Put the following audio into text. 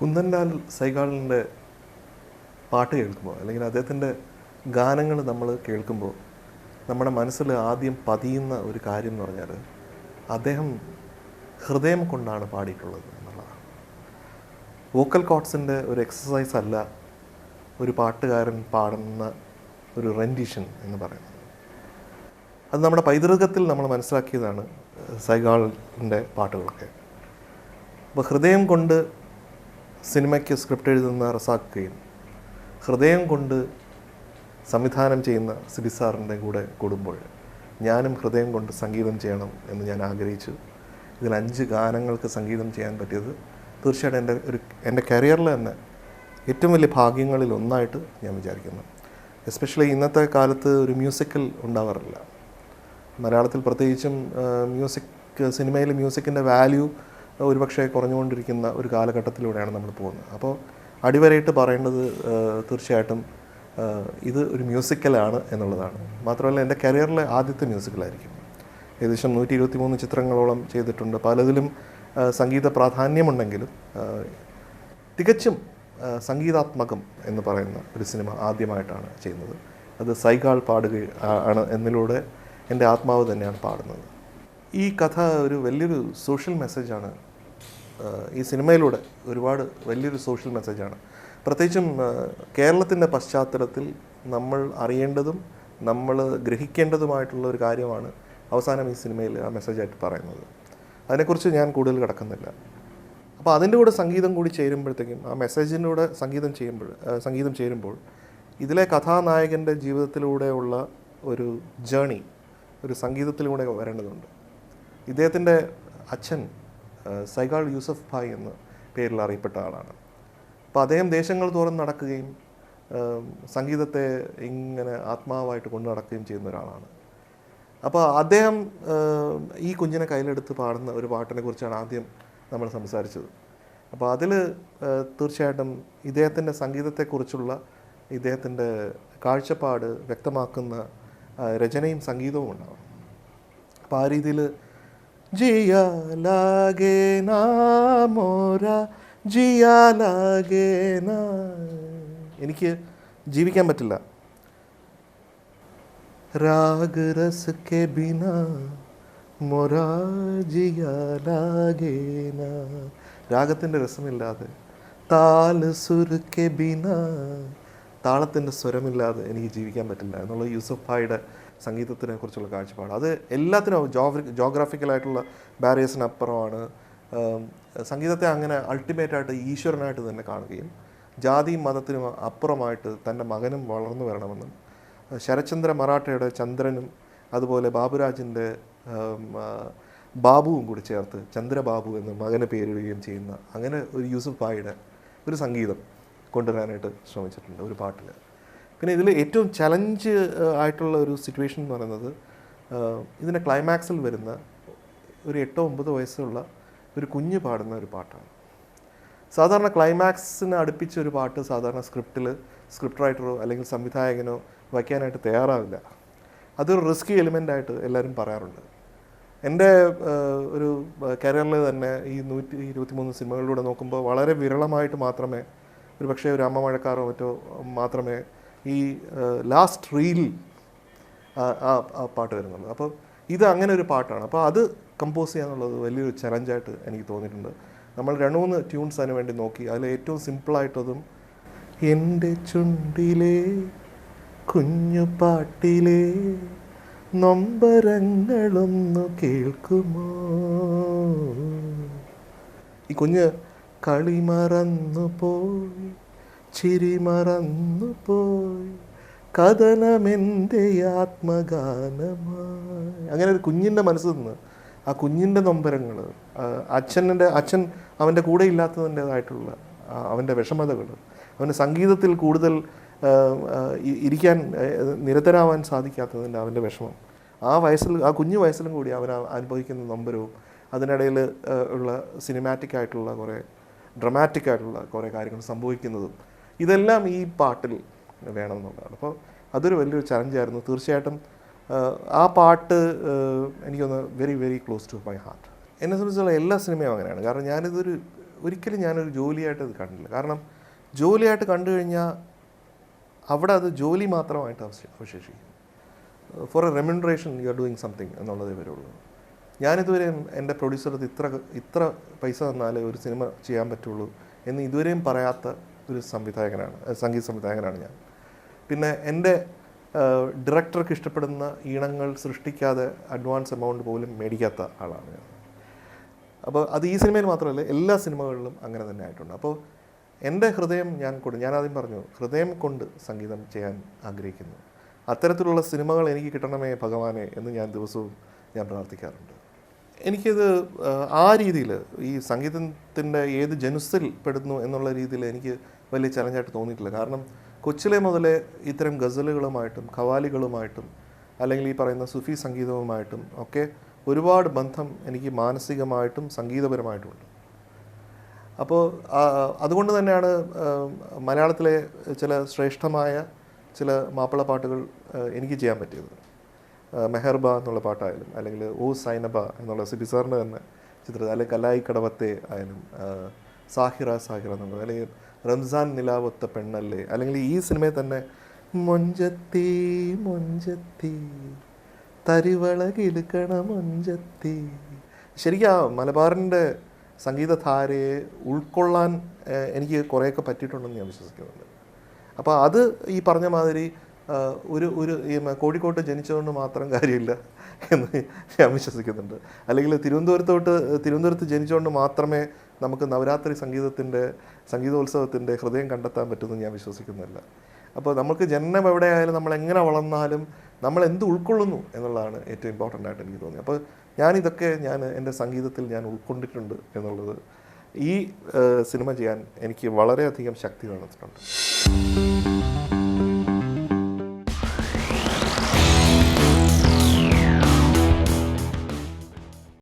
കുന്ദൻലാൽ സൈഗാളിൻ്റെ പാട്ട് കേൾക്കുമ്പോൾ അല്ലെങ്കിൽ അദ്ദേഹത്തിൻ്റെ ഗാനങ്ങൾ നമ്മൾ കേൾക്കുമ്പോൾ നമ്മുടെ മനസ്സിൽ ആദ്യം പതിയുന്ന ഒരു കാര്യം എന്ന് പറഞ്ഞാൽ അദ്ദേഹം ഹൃദയം കൊണ്ടാണ് പാടിയിട്ടുള്ളത് എന്നുള്ളതാണ്. വോക്കൽ കോഡ്സിൻ്റെ ഒരു എക്സസൈസ് അല്ല ഒരു പാട്ടുകാരൻ പാടുന്ന ഒരു റെൻഡിഷൻ എന്ന് പറയുന്നത്. അത് നമ്മുടെ പൈതൃകത്തിൽ നമ്മൾ മനസ്സിലാക്കിയതാണ് സൈഗാളിൻ്റെ പാട്ടുകളൊക്കെ. അപ്പോൾ ഹൃദയം കൊണ്ട് സിനിമയ്ക്ക് സ്ക്രിപ്റ്റ് എഴുതുന്ന റസാഖയും ഹൃദയം കൊണ്ട് സംവിധാനം ചെയ്യുന്ന സിബി സാറിൻ്റെ കൂടെ കൂടുമ്പോൾ ഞാനും ഹൃദയം കൊണ്ട് സംഗീതം ചെയ്യണം എന്ന് ഞാൻ ആഗ്രഹിച്ചു. ഇതിൽ 5 ഗാനങ്ങൾക്ക് സംഗീതം ചെയ്യാൻ പറ്റിയത് തീർച്ചയായിട്ടും എൻ്റെ കരിയറിൽ തന്നെ ഏറ്റവും വലിയ ഭാഗ്യങ്ങളിൽ ഒന്നായിട്ട് ഞാൻ വിചാരിക്കുന്നു. എസ്പെഷ്യലി ഇന്നത്തെ കാലത്ത് ഒരു മ്യൂസിക്കൽ ഉണ്ടാവാറില്ല. മലയാളത്തിൽ പ്രത്യേകിച്ചും സിനിമയിൽ മ്യൂസിക്കിൻ്റെ വാല്യൂ ഒരുപക്ഷെ കുറഞ്ഞുകൊണ്ടിരിക്കുന്ന ഒരു കാലഘട്ടത്തിലൂടെയാണ് നമ്മൾ പോകുന്നത്. അപ്പോൾ അടിവരയിട്ട് പറയേണ്ടത് തീർച്ചയായിട്ടും ഇത് ഒരു മ്യൂസിക്കലാണ് എന്നുള്ളതാണ്. മാത്രമല്ല എൻ്റെ കരിയറിലെ ആദ്യത്തെ മ്യൂസിക്കലായിരിക്കും. ഏകദേശം 123 ചിത്രങ്ങളോളം ചെയ്തിട്ടുണ്ട്. പലതിലും സംഗീത പ്രാധാന്യമുണ്ടെങ്കിലും തികച്ചും സംഗീതാത്മകം എന്ന് പറയുന്ന ഒരു സിനിമ ആദ്യമായിട്ടാണ് ചെയ്യുന്നത്. അത് സൈഗാൾ പാടുകയാണ് എന്നതിലൂടെ എൻ്റെ ആത്മാവ് തന്നെയാണ് പാടുന്നത്. ഈ കഥ ഒരു വലിയൊരു സോഷ്യൽ മെസ്സേജാണ്. ഈ സിനിമയിലൂടെ ഒരുപാട് വലിയൊരു സോഷ്യൽ മെസ്സേജാണ്. പ്രത്യേകിച്ചും കേരളത്തിൻ്റെ പശ്ചാത്തലത്തിൽ നമ്മൾ അറിയേണ്ടതും നമ്മൾ ഗ്രഹിക്കേണ്ടതുമായിട്ടുള്ള ഒരു കാര്യമാണ് അവസാനം ഈ സിനിമയിൽ ആ മെസ്സേജായിട്ട് പറയുന്നത്. അതിനെക്കുറിച്ച് ഞാൻ കൂടുതൽ കിടക്കുന്നില്ല. അപ്പോൾ അതിൻ്റെ കൂടെ സംഗീതം കൂടി ചേരുമ്പോഴത്തേക്കും ആ മെസ്സേജിൻ്റെ കൂടെ സംഗീതം ചേരുമ്പോൾ ഇതിലെ കഥാനായകൻ്റെ ജീവിതത്തിലൂടെയുള്ള ഒരു ജേണി ഒരു സംഗീതത്തിലൂടെ വരേണ്ടതുണ്ട്. ഇദ്ദേഹത്തിൻ്റെ അച്ഛൻ സൈഗാൾ യൂസഫ് ഭായ് എന്ന പേരിൽ അറിയപ്പെട്ട ആളാണ്. അപ്പോൾ അദ്ദേഹം ദേശങ്ങൾ തോറും നടക്കുകയും സംഗീതത്തെ ഇങ്ങനെ ആത്മാവായിട്ട് കൊണ്ടു നടക്കുകയും ചെയ്യുന്ന ഒരാളാണ്. അപ്പോൾ അദ്ദേഹം ഈ കുഞ്ഞിനെ കയ്യിലെടുത്ത് പാടുന്ന ഒരു പാട്ടിനെ കുറിച്ചാണ് ആദ്യം നമ്മൾ സംസാരിച്ചത്. അപ്പോൾ അതിൽ തീർച്ചയായിട്ടും ഇദ്ദേഹത്തിൻ്റെ സംഗീതത്തെക്കുറിച്ചുള്ള ഇദ്ദേഹത്തിൻ്റെ കാഴ്ചപ്പാട് വ്യക്തമാക്കുന്ന രചനയും സംഗീതവും ഉണ്ടാവും. അപ്പോൾ ആ രീതിയിൽ ജിയാ ലാഗേ നാ മോരാ ജിയാ ലാഗേ നാ, എനിക്ക് ജീവിക്കാൻ പറ്റില്ല. രാഗ് രസ് കെ ബിനാ മോരാ ജിയാ ലാഗേ നാ, രാഗത്തിൻ്റെ രസമില്ലാതെ, താൽ സുർ കെ ബിനാ, താളത്തിൻ്റെ സ്വരമില്ലാതെ എനിക്ക് ജീവിക്കാൻ പറ്റില്ല എന്നുള്ള യൂസഫ് ഭായിയുടെ സംഗീതത്തിനെ കുറിച്ചുള്ള കാഴ്ചപ്പാട്. അത് എല്ലാത്തിനും ജോഗ്രാഫിക്കലായിട്ടുള്ള ബാരിയേഴ്സിനപ്പുറമാണ്. സംഗീതത്തെ അങ്ങനെ അൾട്ടിമേറ്റായിട്ട് ഈശ്വരനായിട്ട് തന്നെ കാണുകയും ജാതിയും മതത്തിനും അപ്പുറമായിട്ട് തൻ്റെ മകനും വളർന്നു വരണമെന്നും ശരത്ചന്ദ്ര മറാഠയുടെ ചന്ദ്രനും അതുപോലെ ബാബുരാജിൻ്റെ ബാബുവും കൂടി ചേർത്ത് ചന്ദ്രബാബു എന്ന് മകന് പേരിടുകയും ചെയ്യുന്ന അങ്ങനെ ഒരു യൂസഫ് ഭായിയുടെ ഒരു സംഗീതം കൊണ്ടുവരാനായിട്ട് ശ്രമിച്ചിട്ടുണ്ട് ഒരു പാട്ടിൽ. പിന്നെ ഇതിൽ ഏറ്റവും ചലഞ്ച് ആയിട്ടുള്ള ഒരു സിറ്റുവേഷൻ എന്ന് പറയുന്നത് ഇതിൻ്റെ ക്ലൈമാക്സിൽ വരുന്ന ഒരു 8-9 വയസ്സുള്ള ഒരു കുഞ്ഞ് പാടുന്ന ഒരു പാട്ടാണ്. സാധാരണ ക്ലൈമാക്സിന് അടുപ്പിച്ച ഒരു പാട്ട് സാധാരണ സ്ക്രിപ്റ്റ് റൈറ്ററോ അല്ലെങ്കിൽ സംവിധായകനോ വയ്ക്കാനായിട്ട് തയ്യാറാവില്ല. അതൊരു റിസ്കി എലിമെൻ്റായിട്ട് എല്ലാവരും പറയാറുണ്ട്. എൻ്റെ ഒരു കരിയറിൽ തന്നെ ഈ 123 സിനിമകളിലൂടെ നോക്കുമ്പോൾ വളരെ വിരളമായിട്ട് മാത്രമേ ഒരു പക്ഷേ ഒരു അമ്മ മഴക്കാറോ മറ്റോ മാത്രമേ ഈ ലാസ്റ്റ് റീൽ ആ പാട്ട് വരുന്നുള്ളൂ. അപ്പോൾ ഇത് അങ്ങനെ ഒരു പാട്ടാണ്. അപ്പോൾ അത് കമ്പോസ് ചെയ്യാന്നുള്ളത് വലിയൊരു ചലഞ്ചായിട്ട് എനിക്ക് തോന്നിയിട്ടുണ്ട്. നമ്മൾ 2-3 ട്യൂൺസ് അതിന് വേണ്ടി നോക്കി. അതിൽ ഏറ്റവും സിമ്പിളായിട്ടതും എൻ്റെ ചുണ്ടിലെ കുഞ്ഞു പാട്ടിലെ നൊമ്പരങ്ങളൊന്നു കേൾക്കുമോ, ഈ കുഞ്ഞ് കളി മറന്നു പോയി ചിരി മറന്നു പോയി കഥനമെൻ്റെ ആത്മഗാനമായി, അങ്ങനെ ഒരു കുഞ്ഞിൻ്റെ മനസ്സിൽ നിന്ന് ആ കുഞ്ഞിൻ്റെ നൊമ്പരങ്ങൾ, അച്ഛൻ അവൻ്റെ കൂടെ ഇല്ലാത്തതിൻ്റേതായിട്ടുള്ള അവൻ്റെ വിഷമതകൾ, അവൻ്റെ സംഗീതത്തിൽ കൂടുതൽ ഇരിക്കാൻ നിരതരാവാൻ സാധിക്കാത്തതിൻ്റെ അവൻ്റെ വിഷമം, ആ കുഞ്ഞു വയസ്സിലും കൂടി അവൻ അനുഭവിക്കുന്ന നൊമ്പരവും അതിനിടയിൽ ഉള്ള സിനിമാറ്റിക് ആയിട്ടുള്ള കുറേ ഡ്രമാറ്റിക് ആയിട്ടുള്ള കുറേ കാര്യങ്ങൾ സംഭവിക്കുന്നതും ഇതെല്ലാം ഈ പാട്ടിൽ വേണമെന്നുള്ളതാണ്. അപ്പോൾ അതൊരു വലിയൊരു ചലഞ്ചായിരുന്നു. തീർച്ചയായിട്ടും ആ പാട്ട് എനിക്കൊന്ന് very very close to my heart. എന്നെ സംബന്ധിച്ചുള്ള എല്ലാ സിനിമയും അങ്ങനെയാണ്. കാരണം ഒരിക്കലും ഞാനൊരു ജോലിയായിട്ട് അത് കണ്ടില്ല. കാരണം ജോലിയായിട്ട് കണ്ടു കഴിഞ്ഞാൽ അവിടെ അത് ജോലി മാത്രമായിട്ട് അവശേഷിക്കും. For a remuneration you are doing something എന്നുള്ളതേ വരുള്ളൂ. ഞാനിതുവരെയും എൻ്റെ പ്രൊഡ്യൂസർക്ക് ഇത്ര പൈസ തന്നാലേ ഒരു സിനിമ ചെയ്യാൻ പറ്റുള്ളൂ എന്ന് ഇതുവരെയും പറയാത്ത ഒരു സംഗീത സംവിധായകനാണ് ഞാൻ. പിന്നെ എൻ്റെ ഡയറക്ടർക്ക് ഇഷ്ടപ്പെടുന്ന ഈണങ്ങൾ സൃഷ്ടിക്കാതെ അഡ്വാൻസ് എമൗണ്ട് പോലും മേടിക്കാത്ത ആളാണ് ഞാൻ. അപ്പോൾ അത് ഈ സിനിമയിൽ മാത്രമല്ല, എല്ലാ സിനിമകളിലും അങ്ങനെ തന്നെ ആയിട്ടുണ്ട്. അപ്പോൾ എൻ്റെ ഹൃദയം ഞാൻ ആദ്യം പറഞ്ഞു, ഹൃദയം കൊണ്ട് സംഗീതം ചെയ്യാൻ ആഗ്രഹിക്കുന്നു. അത്തരത്തിലുള്ള സിനിമകൾ എനിക്ക് കിട്ടണമേ ഭഗവാനെ എന്ന് ഞാൻ ദിവസവും പ്രാർത്ഥിക്കാറുണ്ട്. എനിക്കിത് ആ രീതിയിൽ ഈ സംഗീതത്തിൻ്റെ ഏത് ജനുസിൽ പെടുന്നു എന്നുള്ള രീതിയിൽ എനിക്ക് വലിയ ചലഞ്ചായിട്ട് തോന്നിയിട്ടില്ല. കാരണം കൊച്ചിലെ മുതലേ ഇത്തരം ഗസലുകളുമായിട്ടും ഖവാലികളുമായിട്ടും അല്ലെങ്കിൽ ഈ പറയുന്ന സുഫി സംഗീതവുമായിട്ടും ഒക്കെ ഒരുപാട് ബന്ധം എനിക്ക് മാനസികമായിട്ടും സംഗീതപരമായിട്ടുമുണ്ട്. അപ്പോൾ അതുകൊണ്ട് തന്നെയാണ് മലയാളത്തിലെ ചില ശ്രേഷ്ഠമായ ചില മാപ്പിള പാട്ടുകൾ എനിക്ക് ചെയ്യാൻ പറ്റിയത്. മെഹർബ എന്നുള്ള പാട്ടായാലും, അല്ലെങ്കിൽ ഓ സൈനബ എന്നുള്ള സിബി സാറിൻ്റെ തന്നെ ചിത്രത്തിൽ, അല്ലെങ്കിൽ കലായി കടവത്തെ ആയാലും, സാഹിറ എന്നുള്ളത്, അല്ലെങ്കിൽ റംസാൻ നിലാവൊത്ത പെണ്ണല്ലേ, അല്ലെങ്കിൽ ഈ സിനിമയിൽ തന്നെ മൊഞ്ചത്തി മൊഞ്ചത്തി തരിവള കിലുക്കണ മൊഞ്ചത്തി. ശരിക്കും ആ മലബാറിൻ്റെ സംഗീതധാരയെ ഉൾക്കൊള്ളാൻ എനിക്ക് കുറേയൊക്കെ പറ്റിയിട്ടുണ്ടെന്ന് ഞാൻ വിശ്വസിക്കുന്നുണ്ട്. അപ്പോൾ അത് ഈ പറഞ്ഞ മാതിരി ഒരു കോഴിക്കോട്ട് ജനിച്ചതുകൊണ്ട് മാത്രം കാര്യമില്ല എന്ന് ഞാൻ വിശ്വസിക്കുന്നുണ്ട്. അല്ലെങ്കിൽ തിരുവനന്തപുരത്ത് ജനിച്ചുകൊണ്ട് മാത്രമേ നമുക്ക് നവരാത്രി സംഗീതോത്സവത്തിൻ്റെ ഹൃദയം കണ്ടെത്താൻ പറ്റുമെന്ന് ഞാൻ വിശ്വസിക്കുന്നില്ല. അപ്പോൾ നമുക്ക് ജന്മം എവിടെയായാലും നമ്മൾ എങ്ങനെ വളർന്നാലും നമ്മൾ എന്ത് ഉൾക്കൊള്ളുന്നു എന്നുള്ളതാണ് ഏറ്റവും ഇമ്പോർട്ടൻ്റ് ആയിട്ട് എനിക്ക് തോന്നി. അപ്പോൾ ഞാനിതൊക്കെ എൻ്റെ സംഗീതത്തിൽ ഞാൻ ഉൾക്കൊണ്ടിട്ടുണ്ട് എന്നുള്ളത് ഈ സിനിമ ചെയ്യാൻ എനിക്ക് വളരെയധികം ശക്തി തന്നിട്ടുണ്ട്.